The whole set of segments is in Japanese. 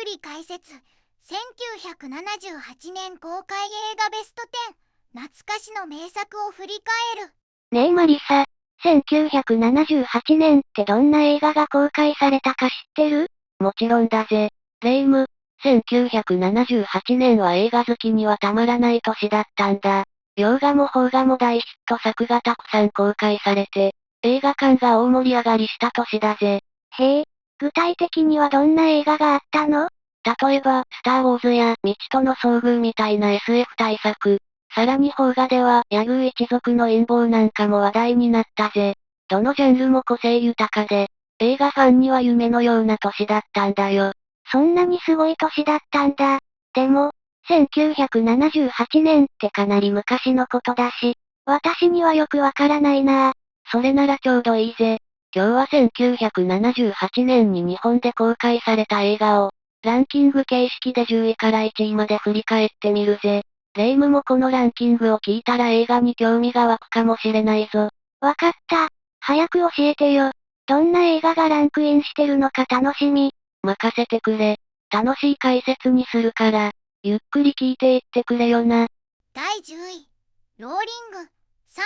り解説。1978年公開映画ベスト10、懐かしの名作を振り返る。ねえマリサ、1978年ってどんな映画が公開されたか知ってる？もちろんだぜ。レイム、1978年は映画好きにはたまらない年だったんだ。洋画も邦画も大ヒット作がたくさん公開されて、映画館が大盛り上がりした年だぜ。へえ、具体的にはどんな映画があったの？例えば、スター・ウォーズや未知との遭遇みたいな SF 大作。さらに邦画では、柳生一族の陰謀なんかも話題になったぜ。どのジャンルも個性豊かで、映画ファンには夢のような年だったんだよ。そんなにすごい年だったんだ。でも、1978年ってかなり昔のことだし、私にはよくわからないなぁ。それならちょうどいいぜ。今日は1978年に日本で公開された映画を、ランキング形式で10位から1位まで振り返ってみるぜ。レイムもこのランキングを聞いたら映画に興味が湧くかもしれないぞ。わかった。早く教えてよ。どんな映画がランクインしてるのか楽しみ。任せてくれ。楽しい解説にするから、ゆっくり聞いていってくれよな。第10位、ローリング、サンダー。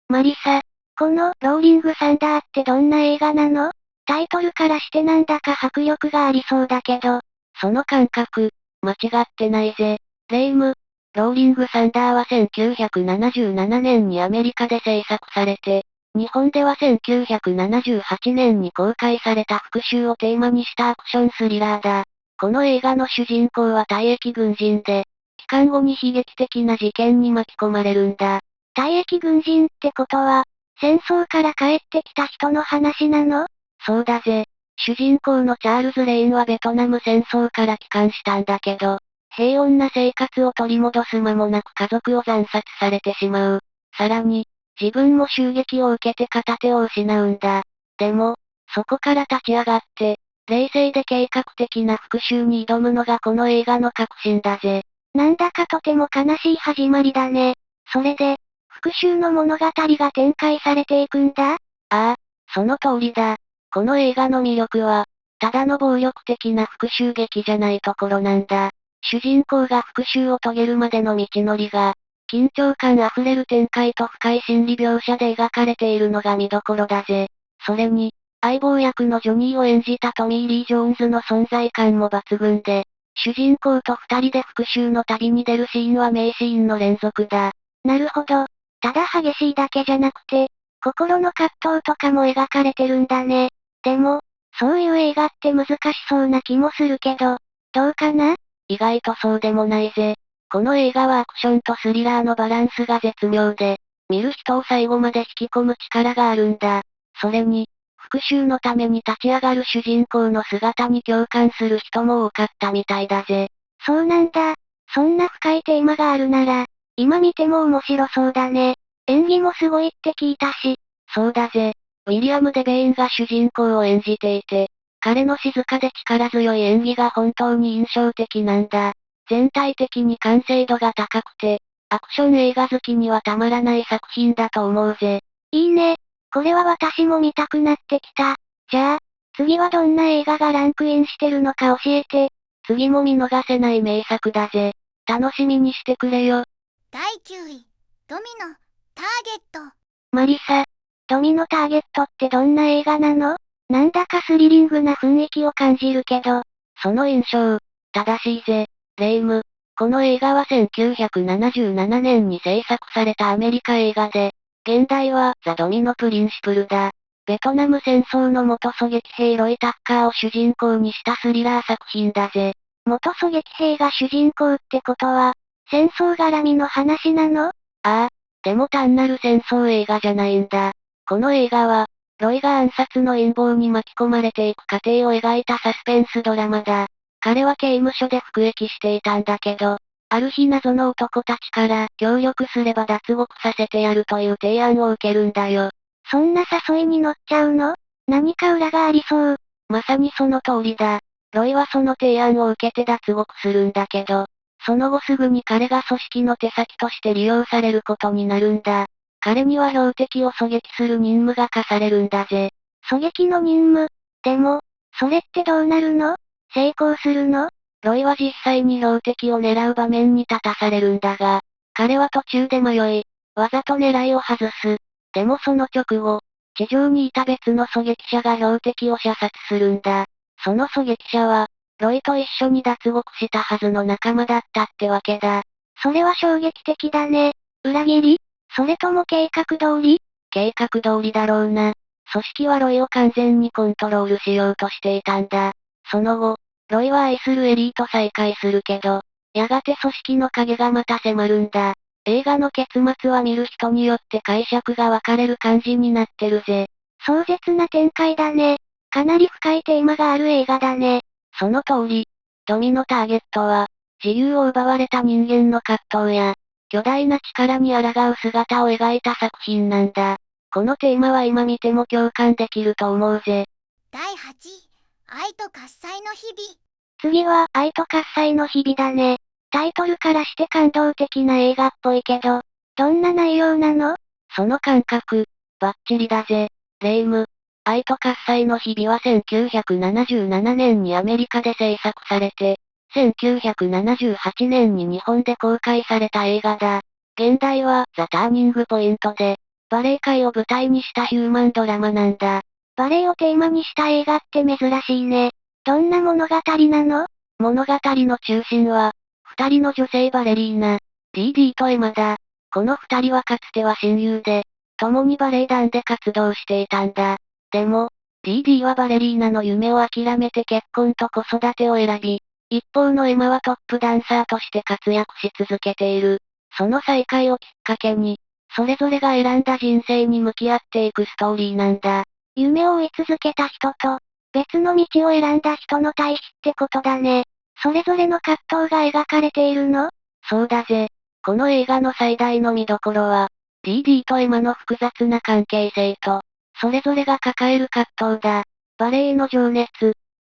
マリサ、このローリングサンダーってどんな映画なの？タイトルからしてなんだか迫力がありそうだけど。その感覚、間違ってないぜ。レイム、ローリングサンダーは1977年にアメリカで制作されて、日本では1978年に公開された復讐をテーマにしたアクションスリラーだ。この映画の主人公は退役軍人で、帰還後に悲劇的な事件に巻き込まれるんだ。退役軍人ってことは、戦争から帰ってきた人の話なの？そうだぜ。主人公のチャールズ・レインはベトナム戦争から帰還したんだけど、平穏な生活を取り戻す間もなく家族を惨殺されてしまう。さらに、自分も襲撃を受けて片手を失うんだ。でも、そこから立ち上がって、冷静で計画的な復讐に挑むのがこの映画の核心だぜ。なんだかとても悲しい始まりだね。それで、復讐の物語が展開されていくんだ？ああ、その通りだ。この映画の魅力は、ただの暴力的な復讐劇じゃないところなんだ。主人公が復讐を遂げるまでの道のりが、緊張感あふれる展開と深い心理描写で描かれているのが見どころだぜ。それに、相棒役のジョニーを演じたトミー・リー・ジョーンズの存在感も抜群で、主人公と二人で復讐の旅に出るシーンは名シーンの連続だ。なるほど。ただ激しいだけじゃなくて、心の葛藤とかも描かれてるんだね。でも、そういう映画って難しそうな気もするけど、どうかな？意外とそうでもないぜ。この映画はアクションとスリラーのバランスが絶妙で、見る人を最後まで引き込む力があるんだ。それに、復讐のために立ち上がる主人公の姿に共感する人も多かったみたいだぜ。そうなんだ。そんな深いテーマがあるなら、今見ても面白そうだね。演技もすごいって聞いたし。そうだぜ。ウィリアム・デベインが主人公を演じていて、彼の静かで力強い演技が本当に印象的なんだ。全体的に完成度が高くて、アクション映画好きにはたまらない作品だと思うぜ。いいね。これは私も見たくなってきた。じゃあ、次はどんな映画がランクインしてるのか教えて。次も見逃せない名作だぜ。楽しみにしてくれよ。第9位、ドミノ、ターゲット。マリサ、ドミノターゲットってどんな映画なの？なんだかスリリングな雰囲気を感じるけど。その印象、正しいぜ。レイム。この映画は1977年に制作されたアメリカ映画で、現代はザ・ドミノ・プリンシプルだ。ベトナム戦争の元狙撃兵ロイ・タッカーを主人公にしたスリラー作品だぜ。元狙撃兵が主人公ってことは、戦争絡みの話なの？ああ、でも単なる戦争映画じゃないんだ。この映画は、ロイが暗殺の陰謀に巻き込まれていく過程を描いたサスペンスドラマだ。彼は刑務所で服役していたんだけど、ある日謎の男たちから協力すれば脱獄させてやるという提案を受けるんだよ。そんな誘いに乗っちゃうの？何か裏がありそう。まさにその通りだ。ロイはその提案を受けて脱獄するんだけど、その後すぐに彼が組織の手先として利用されることになるんだ。彼には標的を狙撃する任務が課されるんだぜ。狙撃の任務。でも、それってどうなるの？成功するの？ロイは実際に標的を狙う場面に立たされるんだが、彼は途中で迷い、わざと狙いを外す。でもその直後、地上にいた別の狙撃者が標的を射殺するんだ。その狙撃者は、ロイと一緒に脱獄したはずの仲間だったってわけだ。それは衝撃的だね。裏切り？それとも計画通り？計画通りだろうな。組織はロイを完全にコントロールしようとしていたんだ。その後、ロイは愛するエリーと再会するけど、やがて組織の影がまた迫るんだ。映画の結末は見る人によって解釈が分かれる感じになってるぜ。壮絶な展開だね。かなり深いテーマがある映画だね。その通り、ドミのターゲットは、自由を奪われた人間の葛藤や、巨大な力に抗う姿を描いた作品なんだ。このテーマは今見ても共感できると思うぜ。第8位、愛と喝采の日々。次は、愛と喝采の日々だね。タイトルからして感動的な映画っぽいけど、どんな内容なの？その感覚、バッチリだぜ。レイム。愛と喝采の日々は1977年にアメリカで制作されて、1978年に日本で公開された映画だ。現代は、ザ・ターニングポイントで、バレエ界を舞台にしたヒューマンドラマなんだ。バレエをテーマにした映画って珍しいね。どんな物語なの？物語の中心は、二人の女性バレリーナ、ディーディーとエマだ。この二人はかつては親友で、共にバレエ団で活動していたんだ。でも、ディーディーはバレリーナの夢を諦めて結婚と子育てを選び、一方のエマはトップダンサーとして活躍し続けている。その再会をきっかけに、それぞれが選んだ人生に向き合っていくストーリーなんだ。夢を追い続けた人と、別の道を選んだ人の対比ってことだね。それぞれの葛藤が描かれているの？そうだぜ。この映画の最大の見どころは、ディーディーとエマの複雑な関係性と、それぞれが抱える葛藤だ。バレエへの情熱、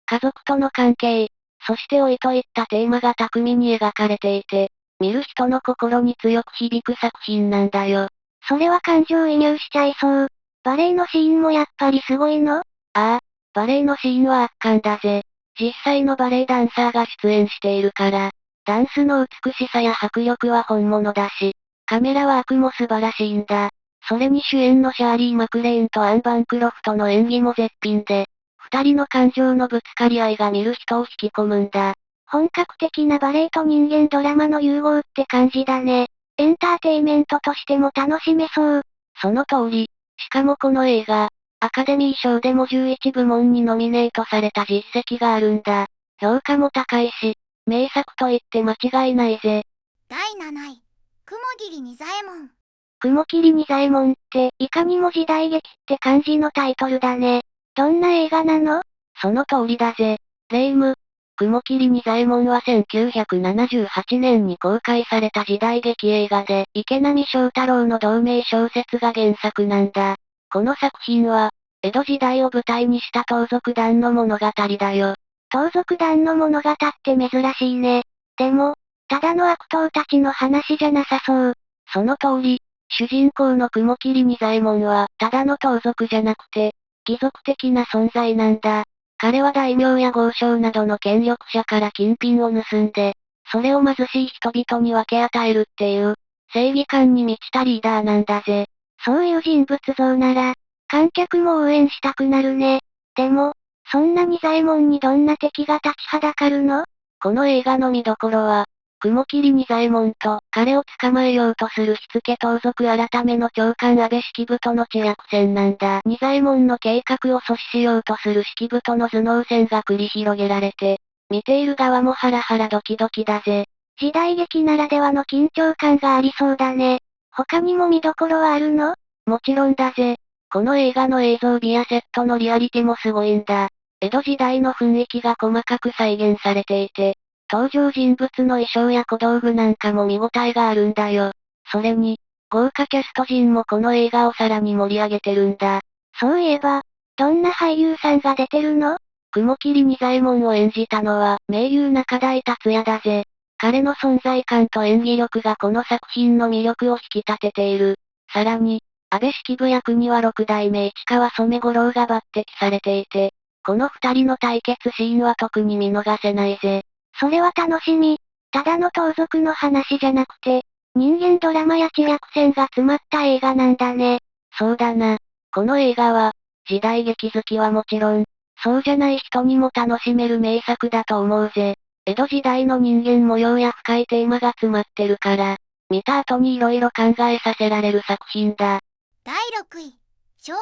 家族との関係、そして老いといったテーマが巧みに描かれていて、見る人の心に強く響く作品なんだよ。それは感情移入しちゃいそう。バレエのシーンもやっぱりすごいの？ああ、バレエのシーンは圧巻だぜ。実際のバレエダンサーが出演しているから、ダンスの美しさや迫力は本物だし、カメラワークも素晴らしいんだ。それに主演のシャーリー・マクレーンとアン・バンクロフトの演技も絶品で、二人の感情のぶつかり合いが見る人を引き込むんだ。本格的なバレエと人間ドラマの融合って感じだね。エンターテイメントとしても楽しめそう。その通り。しかもこの映画、アカデミー賞でも11部門にノミネートされた実績があるんだ。評価も高いし、名作と言って間違いないぜ。第7位、雲霧仁左衛門。雲霧仁左衛門って、いかにも時代劇って感じのタイトルだね。どんな映画なの？その通りだぜ。レイム。雲霧仁左衛門は1978年に公開された時代劇映画で、池波正太郎の同名小説が原作なんだ。この作品は、江戸時代を舞台にした盗賊団の物語だよ。盗賊団の物語って珍しいね。でも、ただの悪党たちの話じゃなさそう。その通り、主人公の雲霧仁左衛門は、ただの盗賊じゃなくて、貴族的な存在なんだ。彼は大名や豪商などの権力者から金品を盗んで、それを貧しい人々に分け与えるっていう、正義感に満ちたリーダーなんだぜ。そういう人物像なら、観客も応援したくなるね。でも、そんな仁左衛門にどんな敵が立ちはだかるの？この映画の見どころは、雲霧仁左衛門と彼を捕まえようとする火付盗賊改めの長官安倍式部との知略戦なんだ。仁左衛門の計画を阻止しようとする式部との頭脳戦が繰り広げられて、見ている側もハラハラドキドキだぜ。時代劇ならではの緊張感がありそうだね。他にも見どころはあるの？もちろんだぜ。この映画の映像美やセットのリアリティもすごいんだ。江戸時代の雰囲気が細かく再現されていて、登場人物の衣装や小道具なんかも見応えがあるんだよ。それに、豪華キャスト陣もこの映画をさらに盛り上げてるんだ。そういえば、どんな俳優さんが出てるの？雲霧仁左衛門を演じたのは、名優中台達也だぜ。彼の存在感と演技力がこの作品の魅力を引き立てている。さらに、安倍式部役には六代目市川染五郎が抜擢されていて、この二人の対決シーンは特に見逃せないぜ。それは楽しみ。ただの盗賊の話じゃなくて、人間ドラマや知略戦が詰まった映画なんだね。そうだな。この映画は、時代劇好きはもちろん、そうじゃない人にも楽しめる名作だと思うぜ。江戸時代の人間模様や深いテーマが詰まってるから、見た後に色々考えさせられる作品だ。第6位、上位。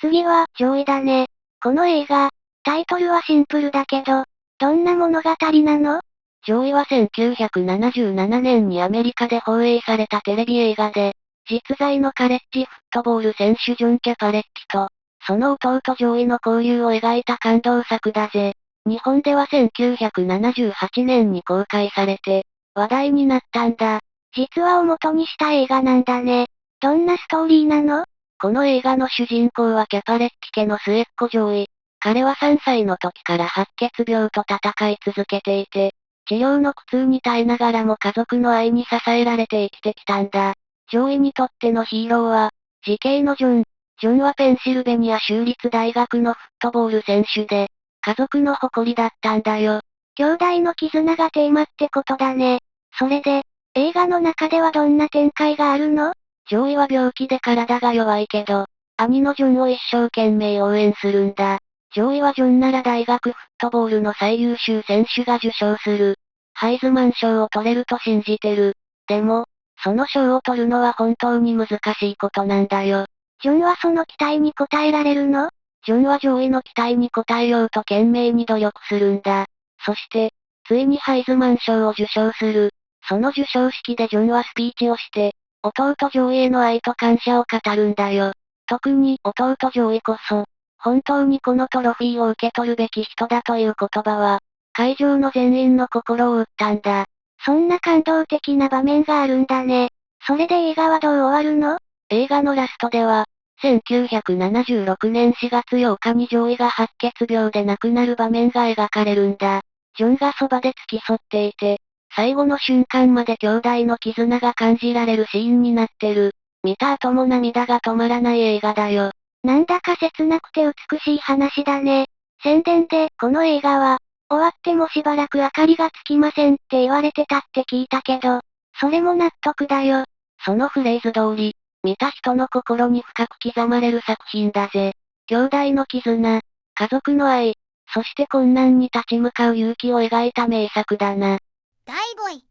次は、上位だね。この映画、タイトルはシンプルだけど、どんな物語なの？上位は1977年にアメリカで放映されたテレビ映画で、実在のカレッジフットボール選手ジョン・キャパレッジと、その弟ジョイの交流を描いた感動作だぜ。日本では1978年に公開されて、話題になったんだ。実話を元にした映画なんだね。どんなストーリーなの？この映画の主人公はキャパレッジ家の末っ子ジョイ。彼は3歳の時から白血病と戦い続けていて、治療の苦痛に耐えながらも家族の愛に支えられて生きてきたんだ。ジョイにとってのヒーローは、自警のジョン。ジョンはペンシルベニア州立大学のフットボール選手で、家族の誇りだったんだよ。兄弟の絆がテーマってことだね。それで、映画の中ではどんな展開があるの？ジョイは病気で体が弱いけど、兄のジョンを一生懸命応援するんだ。ジョイはジョンなら大学フットボールの最優秀選手が受賞する。ハイズマン賞を取れると信じてる。でも、その賞を取るのは本当に難しいことなんだよ。ジョンはその期待に応えられるの？ジョンは上位の期待に応えようと懸命に努力するんだ。そして、ついにハイズマン賞を受賞する。その授賞式でジョンはスピーチをして、弟ジョイへの愛と感謝を語るんだよ。特に弟ジョイこそ、本当にこのトロフィーを受け取るべき人だという言葉は、会場の全員の心を打ったんだ。そんな感動的な場面があるんだね。それで映画はどう終わるの？映画のラストでは、1976年4月8日にジョイが白血病で亡くなる場面が描かれるんだ。ジョンがそばで付き添っていて、最後の瞬間まで兄弟の絆が感じられるシーンになってる。見た後も涙が止まらない映画だよ。なんだか切なくて美しい話だね。宣伝で、この映画は、終わってもしばらく明かりがつきませんって言われてたって聞いたけど、それも納得だよ。そのフレーズ通り、見た人の心に深く刻まれる作品だぜ。兄弟の絆、家族の愛、そして困難に立ち向かう勇気を描いた名作だな。第5位、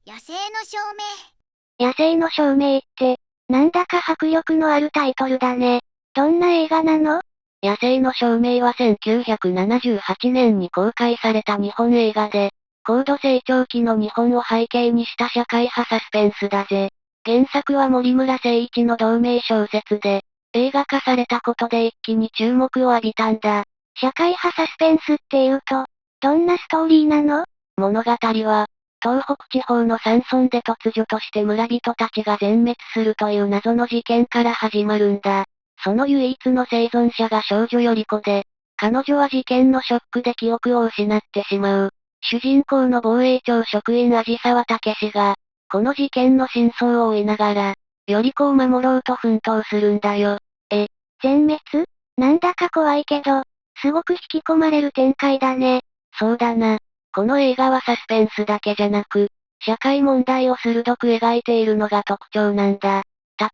野生の証明。野生の証明って、なんだか迫力のあるタイトルだね。どんな映画なの？野生の証明は1978年に公開された日本映画で、高度成長期の日本を背景にした社会派サスペンスだぜ。原作は森村誠一の同名小説で、映画化されたことで一気に注目を浴びたんだ。社会派サスペンスって言うと、どんなストーリーなの？物語は、東北地方の山村で突如として村人たちが全滅するという謎の事件から始まるんだ。その唯一の生存者が少女より子で、彼女は事件のショックで記憶を失ってしまう。主人公の防衛庁職員味沢武史が、この事件の真相を追いながら、より子を守ろうと奮闘するんだよ。全滅？なんだか怖いけど、すごく引き込まれる展開だね。そうだな。この映画はサスペンスだけじゃなく、社会問題を鋭く描いているのが特徴なんだ。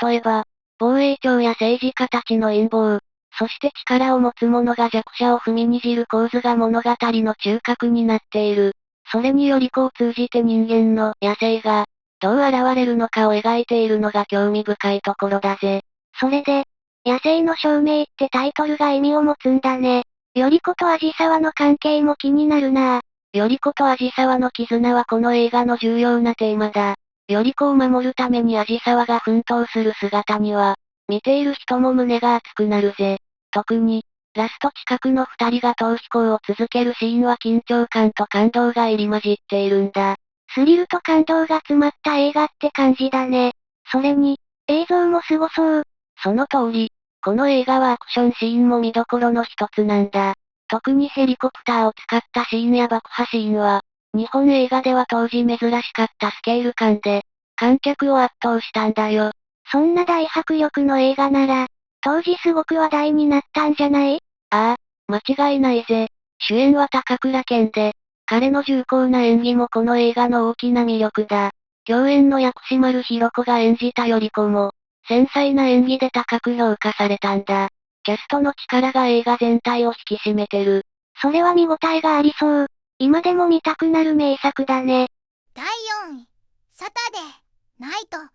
例えば、防衛庁や政治家たちの陰謀、そして力を持つ者が弱者を踏みにじる構図が物語の中核になっている。それにより子を通じて人間の野生が、どう現れるのかを描いているのが興味深いところだぜ。それで、野生の証明ってタイトルが意味を持つんだね。より子と味沢の関係も気になるなぁ。より子と味沢の絆はこの映画の重要なテーマだ。より子を守るために味沢が奮闘する姿には、見ている人も胸が熱くなるぜ。特に、ラスト近くの二人が逃避行を続けるシーンは緊張感と感動が入り混じっているんだ。スリルと感動が詰まった映画って感じだね。それに、映像もすごそう。その通り、この映画はアクションシーンも見どころの一つなんだ。特にヘリコプターを使ったシーンや爆破シーンは、日本映画では当時珍しかったスケール感で、観客を圧倒したんだよ。そんな大迫力の映画なら、当時すごく話題になったんじゃない？ああ、間違いないぜ。主演は高倉健で、彼の重厚な演技もこの映画の大きな魅力だ。共演の薬師丸ひろ子が演じたより子も、繊細な演技で高く評価されたんだ。キャストの力が映画全体を引き締めてる。それは見応えがありそう。今でも見たくなる名作だね。第4位、サタデー、ナイト、フィーバー。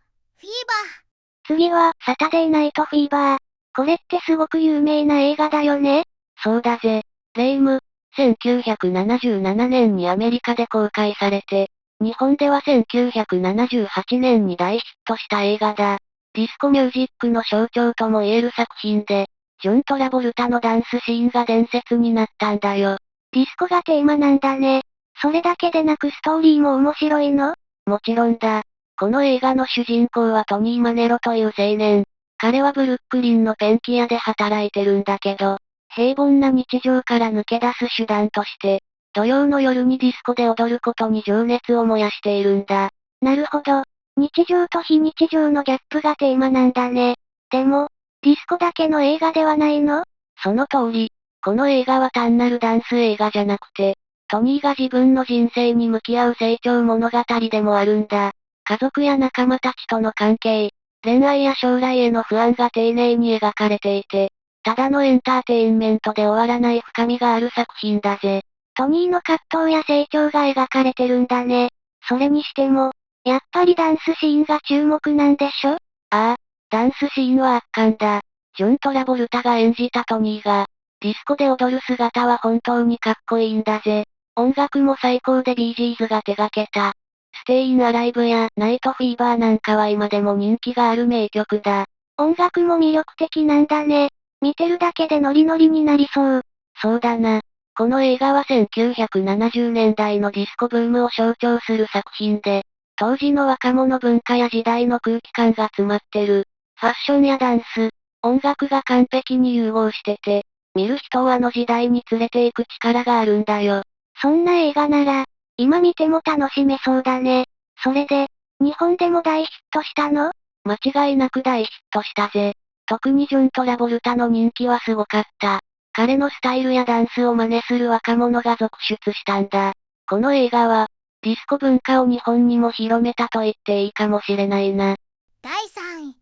次は、サタデーナイトフィーバー。これってすごく有名な映画だよね。そうだぜ。レイム、1977年にアメリカで公開されて、日本では1978年に大ヒットした映画だ。ディスコミュージックの象徴とも言える作品で、ジョン・トラボルタのダンスシーンが伝説になったんだよ。ディスコがテーマなんだね。それだけでなくストーリーも面白いの？もちろんだ。この映画の主人公はトニー・マネロという青年。彼はブルックリンのペンキ屋で働いてるんだけど、平凡な日常から抜け出す手段として、土曜の夜にディスコで踊ることに情熱を燃やしているんだ。なるほど。日常と非日常のギャップがテーマなんだね。でも、ディスコだけの映画ではないの？その通り、この映画は単なるダンス映画じゃなくて、トニーが自分の人生に向き合う成長物語でもあるんだ。家族や仲間たちとの関係、恋愛や将来への不安が丁寧に描かれていて、ただのエンターテインメントで終わらない深みがある作品だぜ。トニーの葛藤や成長が描かれてるんだね。それにしても、やっぱりダンスシーンが注目なんでしょ？ああ、ダンスシーンは圧巻だ。ジョン・トラボルタが演じたトニーが、ディスコで踊る姿は本当にかっこいいんだぜ。音楽も最高でビージーズが手掛けた。ステイン・アライブやナイト・フィーバーなんかは今でも人気がある名曲だ。音楽も魅力的なんだね。見てるだけでノリノリになりそう。そうだな。この映画は1970年代のディスコブームを象徴する作品で、当時の若者文化や時代の空気感が詰まってる。ファッションやダンス、音楽が完璧に融合してて、見る人をあの時代に連れて行く力があるんだよ。そんな映画なら、今見ても楽しめそうだね。それで、日本でも大ヒットしたの？間違いなく大ヒットしたぜ。特にジョン・トラボルタの人気はすごかった。彼のスタイルやダンスを真似する若者が続出したんだ。この映画は、ディスコ文化を日本にも広めたと言っていいかもしれないな。第3位、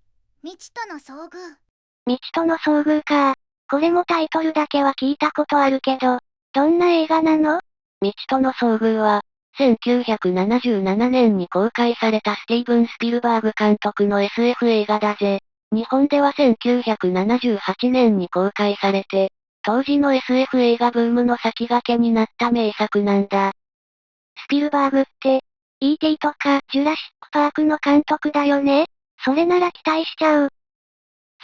未知との遭遇。未知との遭遇か。これもタイトルだけは聞いたことあるけど、どんな映画なの？未知との遭遇は、1977年に公開されたスティーブン・スピルバーグ監督の SF 映画だぜ。日本では1978年に公開されて、当時の SF 映画ブームの先駆けになった名作なんだ。スピルバーグって、E.T. とかジュラシック・パークの監督だよね？それなら期待しちゃう。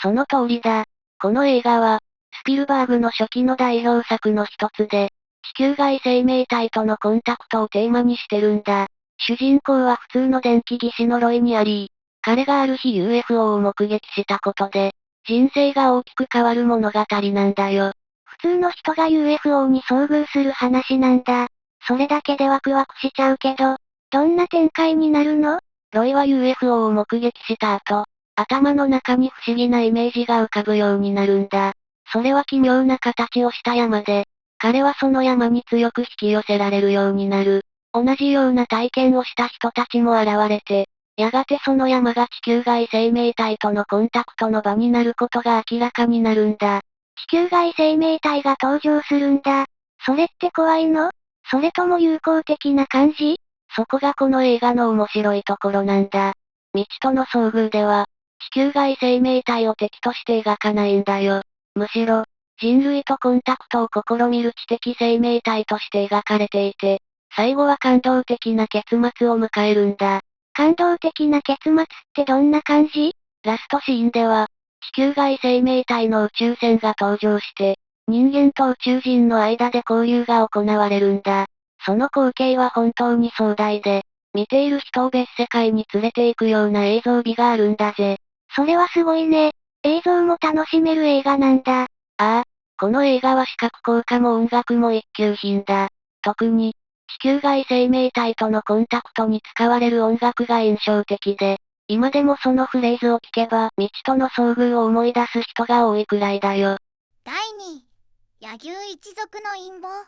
その通りだ。この映画は、スピルバーグの初期の代表作の一つで、地球外生命体とのコンタクトをテーマにしてるんだ。主人公は普通の電気技師のロイにあり、彼がある日 UFO を目撃したことで、人生が大きく変わる物語なんだよ。普通の人が UFO に遭遇する話なんだ。それだけでワクワクしちゃうけど、どんな展開になるの？ロイは UFO を目撃した後、頭の中に不思議なイメージが浮かぶようになるんだ。それは奇妙な形をした山で、彼はその山に強く引き寄せられるようになる。同じような体験をした人たちも現れて、やがてその山が地球外生命体とのコンタクトの場になることが明らかになるんだ。地球外生命体が登場するんだ。それって怖いの？それとも友好的な感じ？そこがこの映画の面白いところなんだ。未知との遭遇では、地球外生命体を敵として描かないんだよ。むしろ、人類とコンタクトを試みる知的生命体として描かれていて、最後は感動的な結末を迎えるんだ。感動的な結末ってどんな感じ？ラストシーンでは、地球外生命体の宇宙船が登場して、人間と宇宙人の間で交流が行われるんだ。その光景は本当に壮大で、見ている人を別世界に連れて行くような映像美があるんだぜ。それはすごいね。映像も楽しめる映画なんだ。ああ、この映画は視覚効果も音楽も一級品だ。特に、地球外生命体とのコンタクトに使われる音楽が印象的で、今でもそのフレーズを聞けば、未知との遭遇を思い出す人が多いくらいだよ。第2位、柳生一族の陰謀。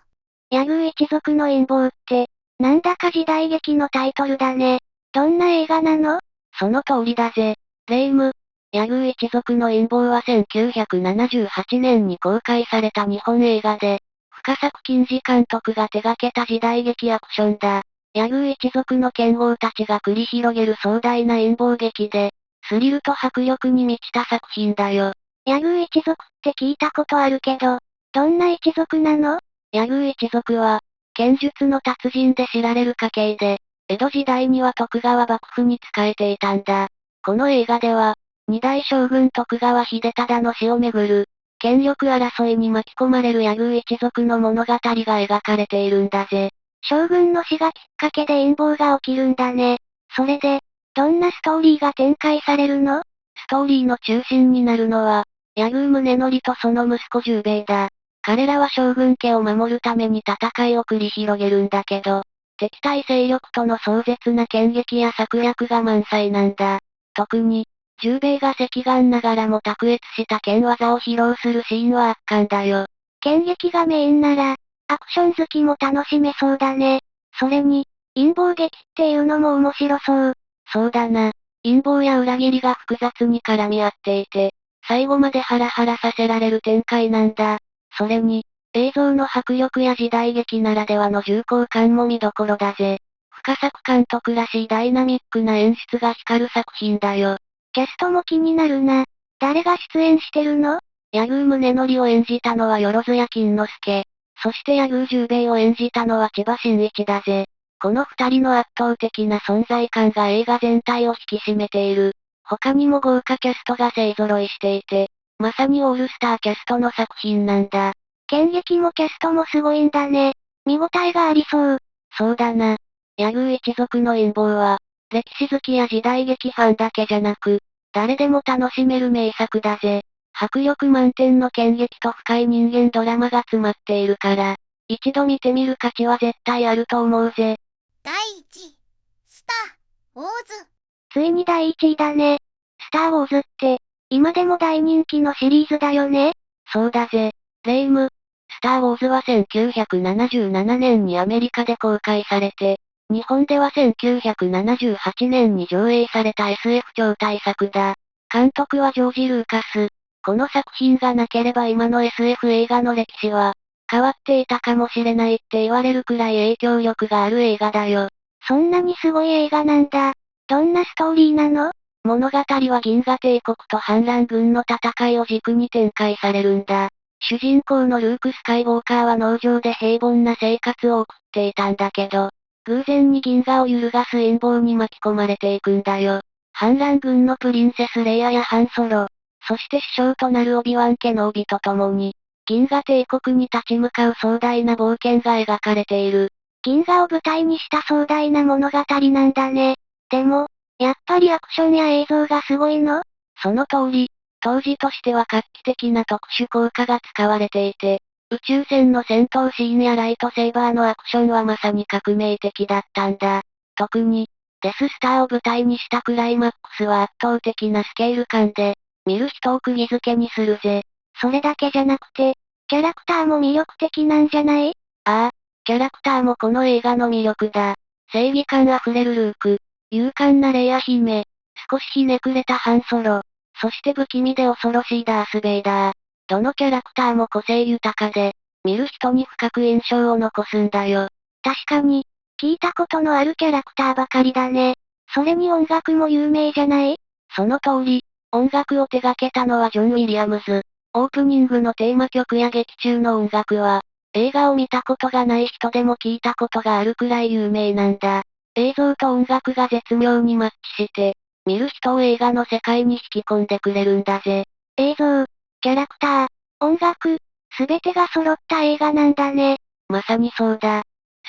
柳生一族の陰謀って、なんだか時代劇のタイトルだね。どんな映画なの？その通りだぜ。霊夢。柳生一族の陰謀は1978年に公開された日本映画で、深作金次監督が手掛けた時代劇アクションだ。柳生一族の剣豪たちが繰り広げる壮大な陰謀劇で、スリルと迫力に満ちた作品だよ。柳生一族って聞いたことあるけど、どんな一族なの？柳生一族は、剣術の達人で知られる家系で、江戸時代には徳川幕府に仕えていたんだ。この映画では、二代将軍徳川秀忠の死をめぐる、権力争いに巻き込まれる柳生一族の物語が描かれているんだぜ。将軍の死がきっかけで陰謀が起きるんだね。それで、どんなストーリーが展開されるの？ストーリーの中心になるのは、柳生宗則とその息子十兵衛だ。彼らは将軍家を守るために戦いを繰り広げるんだけど、敵対勢力との壮絶な剣撃や策略が満載なんだ。特に、十兵衛が赤眼ながらも卓越した剣技を披露するシーンは圧巻だよ。剣撃がメインなら、アクション好きも楽しめそうだね。それに、陰謀劇っていうのも面白そう。そうだな。陰謀や裏切りが複雑に絡み合っていて、最後までハラハラさせられる展開なんだ。それに、映像の迫力や時代劇ならではの重厚感も見どころだぜ。深作監督らしいダイナミックな演出が光る作品だよ。キャストも気になるな。誰が出演してるの？柳生宗則を演じたのは万谷金之助。そして柳生十兵衛を演じたのは千葉真一だぜ。この二人の圧倒的な存在感が映画全体を引き締めている。他にも豪華キャストが勢揃いしていて、まさにオールスターキャストの作品なんだ。剣劇もキャストもすごいんだね。見応えがありそう。そうだな。柳生一族の陰謀は、歴史好きや時代劇ファンだけじゃなく、誰でも楽しめる名作だぜ。迫力満点の剣劇と深い人間ドラマが詰まっているから、一度見てみる価値は絶対あると思うぜ。第1位、スター・ウォーズ。ついに第1位だね。スター・ウォーズって、今でも大人気のシリーズだよね。そうだぜ。霊夢。スター・ウォーズは1977年にアメリカで公開されて、日本では1978年に上映された SF 超大作だ。監督はジョージ・ルーカス。この作品がなければ今の SF 映画の歴史は、変わっていたかもしれないって言われるくらい影響力がある映画だよ。そんなにすごい映画なんだ。どんなストーリーなの？物語は銀河帝国と反乱軍の戦いを軸に展開されるんだ。主人公のルーク・スカイウォーカーは農場で平凡な生活を送っていたんだけど、偶然に銀河を揺るがす陰謀に巻き込まれていくんだよ。反乱軍のプリンセスレイヤやハンソロ、そして首相となるオビワン家のオビと共に、銀河帝国に立ち向かう壮大な冒険が描かれている。銀河を舞台にした壮大な物語なんだね。でも、やっぱりアクションや映像がすごいの？その通り、当時としては画期的な特殊効果が使われていて、宇宙船の戦闘シーンやライトセーバーのアクションはまさに革命的だったんだ。特に、デススターを舞台にしたクライマックスは圧倒的なスケール感で、見る人を釘付けにするぜ。それだけじゃなくて、キャラクターも魅力的なんじゃない？ああ、キャラクターもこの映画の魅力だ。正義感あふれるルーク、勇敢なレイヤ姫、少しひねくれたハンソロ、そして不気味で恐ろしいダース・ベイダー。どのキャラクターも個性豊かで、見る人に深く印象を残すんだよ。確かに、聞いたことのあるキャラクターばかりだね。それに音楽も有名じゃない？その通り、音楽を手掛けたのはジョン・ウィリアムズ。オープニングのテーマ曲や劇中の音楽は、映画を見たことがない人でも聞いたことがあるくらい有名なんだ。映像と音楽が絶妙にマッチして、見る人を映画の世界に引き込んでくれるんだぜ。映像、キャラクター、音楽、すべてが揃った映画なんだね。まさにそうだ。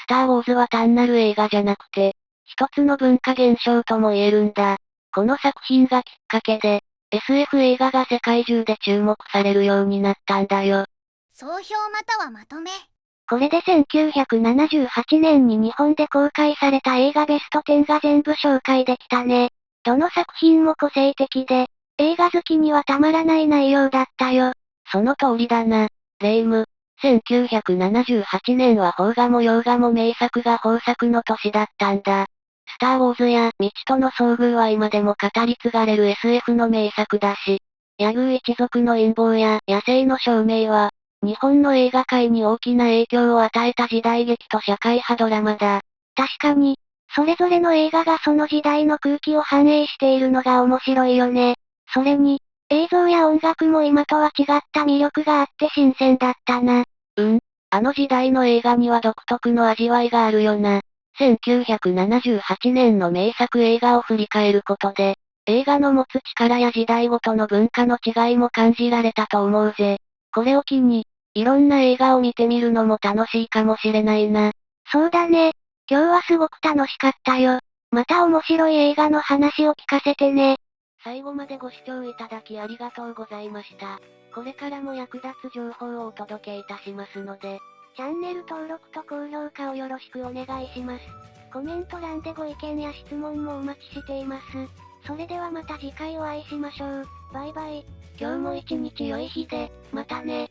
スター・ウォーズは単なる映画じゃなくて、一つの文化現象とも言えるんだ。この作品がきっかけで、SF 映画が世界中で注目されるようになったんだよ。総評またはまとめ。これで1978年に日本で公開された映画ベスト10が全部紹介できたね。どの作品も個性的で、映画好きにはたまらない内容だったよ。その通りだな、霊夢。1978年は邦画も洋画も名作が豊作の年だったんだ。スターウォーズや未知との遭遇は今でも語り継がれる SF の名作だし、柳生一族の陰謀や野生の証明は、日本の映画界に大きな影響を与えた時代劇と社会派ドラマだ。確かに、それぞれの映画がその時代の空気を反映しているのが面白いよね。それに、映像や音楽も今とは違った魅力があって新鮮だったな。あの時代の映画には独特の味わいがあるよな。1978年の名作映画を振り返ることで、映画の持つ力や時代ごとの文化の違いも感じられたと思うぜ。これを機に、いろんな映画を見てみるのも楽しいかもしれないな。そうだね。今日はすごく楽しかったよ。また面白い映画の話を聞かせてね。最後までご視聴いただきありがとうございました。これからも役立つ情報をお届けいたしますので、チャンネル登録と高評価をよろしくお願いします。コメント欄でご意見や質問もお待ちしています。それではまた次回お会いしましょう。バイバイ。今日も一日良い日で、またね。